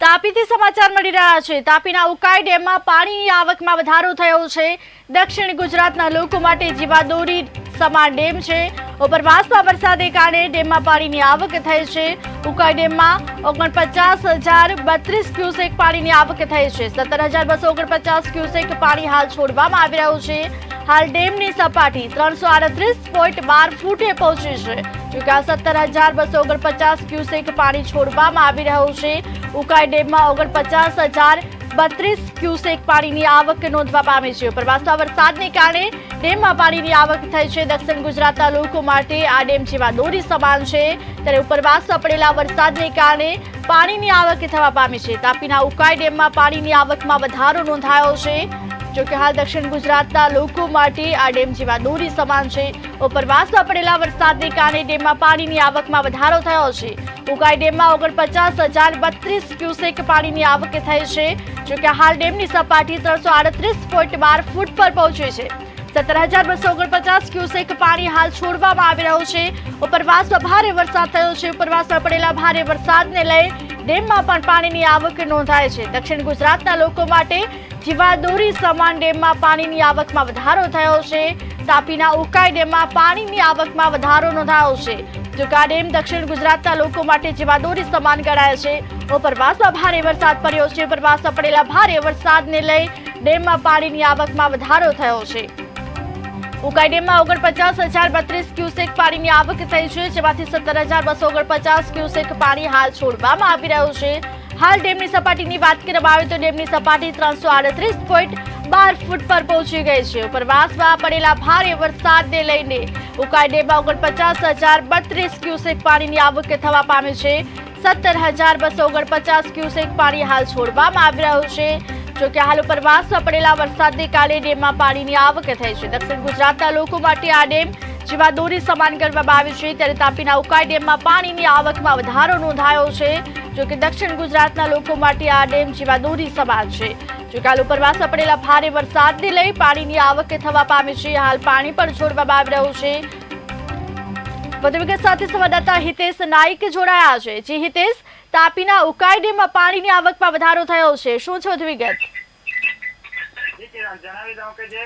તાપીથી સમાચાર મળી રહ્યા છે। તાપીના ઉકાઈ ડેમમાં પાણીની આવકમાં વધારો થયો છે। દક્ષિણ ગુજરાતના લોકો માટે જીવાદોરી સમાન ડેમ છે। ઉપરવાસમાં વરસાદને કારણે ડેમમાં પાણીની આવક થઈ છે। ઉકાઈ ડેમમાં 49,032 ક્યુસેક પાણીની આવક થઈ છે। 17,249 ક્યુસેક પાણી હાલ છોડવામાં આવી રહ્યું છે। હાલ ડેમની સપાટી 338.12 ફૂટે પહોંચી છે। જોકે આ 17,249 ક્યુસેક પાણી છોડવામાં આવી રહ્યું છે। ઉકાઈ ડેમમાં 49,032 ક્યુસેક પાણીની આવક નોંધવા પામી છે। ઉપરવાસમાં વરસાદને કારણે ડેમમાં પાણીની આવક થઈ છે। દક્ષિણ ગુજરાતના લોકો માટે આ ડેમ જીવાદોરી સમાન છે। ત્યારે ઉપરવાસમાં પડેલા વરસાદને કારણે પાણીની આવક થવા પામી છે। તાપીના ઉકાઈ ડેમમાં પાણીની આવકમાં વધારો નોંધાયો છે। જોકે હાલ દક્ષિણ ગુજરાતના લોકો માટે આ ડેમ જીવાદોરી સમાન છે। ઉપરવાસમાં પડેલા વરસાદને કારણે ડેમમાં પાણીની આવકમાં વધારો થયો છે। ઉકાઈ ડેમમાં 49,032 ક્યુસેક પાણીની આવક થઈ છે। જોકે હાલ ડેમની સપાટી 338.12 ફૂટ પર પહોંચી છે। 17,249 ક્યુસેક પાણી હાલ છોડવામાં આવી રહ્યું છે। ઉપરવાસમાં ભારે વરસાદ થયો છે। ઉપરવાસમાં પડેલા ભારે વરસાદને લઈ ડેમમાં પણ પાણીની આવક નોંધાય છે। દક્ષિણ ગુજરાતના લોકો માટે જીવાદોરી સમાન ડેમમાં પાણીની આવકમાં વધારો થયો છે। તાપીના ઉકાઈ ડેમમાં પાણીની આવકમાં વધારો નોંધાયો છે। જોકે આ ડેમ દક્ષિણ ગુજરાતના લોકો માટે જીવાદોરી સમાન ગણાય છે। ઉપરવાસમાં ભારે વરસાદ પડ્યો છે। ઉપરવાસમાં પડેલા ભારે વરસાદને લઈ ડેમમાં પાણીની આવકમાં વધારો થયો છે। ઉકાઈ ડેમમાં 49,032 ક્યુસેક પાણીની આવક થઈ છે, જેમાંથી 17,249 ક્યુસેક પાણી હાલ છોડવામાં આવી રહ્યું છે। હાલ ડેમની સપાટીની વાત કરવામાં આવે તો ડેમની સપાટી 338.12 ફૂટ પર પહોંચી ગઈ છે। ઉપરવાસમાં પડેલા ભારે વરસાદને લઈને ઉકાઈ ડેમમાં 49,032 ક્યુસેક પાણીની આવક થવા પામી છે। 17,249 ક્યુસેક પાણી હાલ છોડવામાં આવી રહ્યું છે। જોકે હાલ ઉપરવાસમાં પડેલા વરસાદને કારણે ડેમમાં પાણીની આવક થઈ છે। દક્ષિણ ગુજરાતના લોકો માટે આ ડેમ જીવાદોરી સમાન કરવામાં આવી છે। ત્યારે તાપીના ઉકાઈ ડેમમાં પાણીની આવકમાં વધારો નોંધાયો છે। જોકે દક્ષિણ ગુજરાતના લોકો માટે આ ડેમ જીવાદોરી સમાન છે। જોકે હાલ ઉપરવાસમાં પડેલા ભારે વરસાદને લઈ પાણીની આવક થવા પામી છે। હાલ પાણી પણ છોડવામાં આવી રહ્યું છે। વધુ વિગત સાથે સંવાદદાતા હિતેશ નાઈક જોડાયા છે। જી હિતેશ, તાપીના ઉકાઈ ડેમમાં પાણીની આવકમાં વધારો થયો છે, શું છે વધુ વિગત? જણાવી દઉં કે જે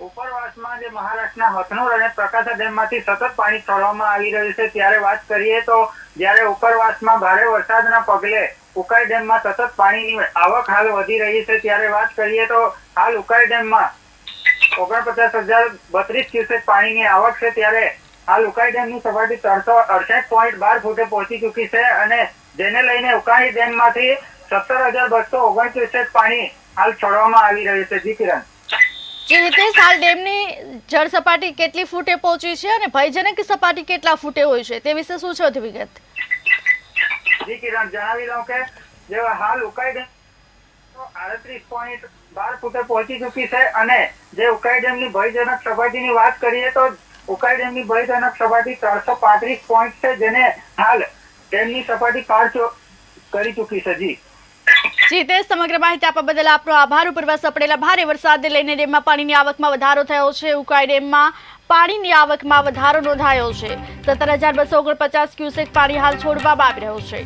ઉપરવાસમાં જે મહારાષ્ટ્રના હથનોર અને પ્રકાશા ડેમમાંથી સતત પાણી છોડવામાં આવી રહ્યું છે, ત્યારે વાત કરીએ તો જ્યારે ઉપરવાસમાં ભારે વરસાદના પગલે ઉકાઈ ડેમમાં સતત પાણીની આવક હાલ વધી રહી છે, ત્યારે વાત કરીએ તો હાલ ઉકાઈ ડેમમાં 49,032 ક્યુસેક પાણીની આવક છે। ત્યારે હાલ ઉકાઈ ડેમની સપાટી 368.12 ફૂટે પહોંચી ચૂકી છે અને જેને લઈને ઉકાઈ ડેમમાંથી 17,249 ક્યુસેક પાણી હાલ છોડવામાં આવી રહ્યું છે। જી કિરણ। જી હિતેશ, હાલ ડેમની જળ સપાટી કેટલી ફૂટે પહોંચી છે અને ભયજનક સપાટી કેટલા ફૂટે હોય છે, તે વિશે શું છે વધુ વિગત? જી કિરણ, જણાવી દઉં કે જે હાલ ઉકાઈ ડેમ 38.12 ફૂટે પહોંચી ચૂકી છે અને જે ઉકાઈ ડેમની ભયજનક સપાટીની વાત કરીએ તો ઉકાઈ ડેમની ભયજનક સપાટી 335 પોઈન્ટ છે, જેને હાલ ડેમની સપાટી પાર કરી ચૂકી છે। જી તે સમગ્ર માહિતી આપવા બદલ આપનો આભાર। ઉપરવાસમાં પડેલા ભારે વરસાદને લઈને ડેમમાં પાણીની આવકમાં વધારો થયો છે। ઉકાઈ ડેમમાં પાણીની આવકમાં વધારો નોંધાયો છે। 17,249 ક્યુસેક પાણી હાલ છોડવામાં આવી રહ્યું છે।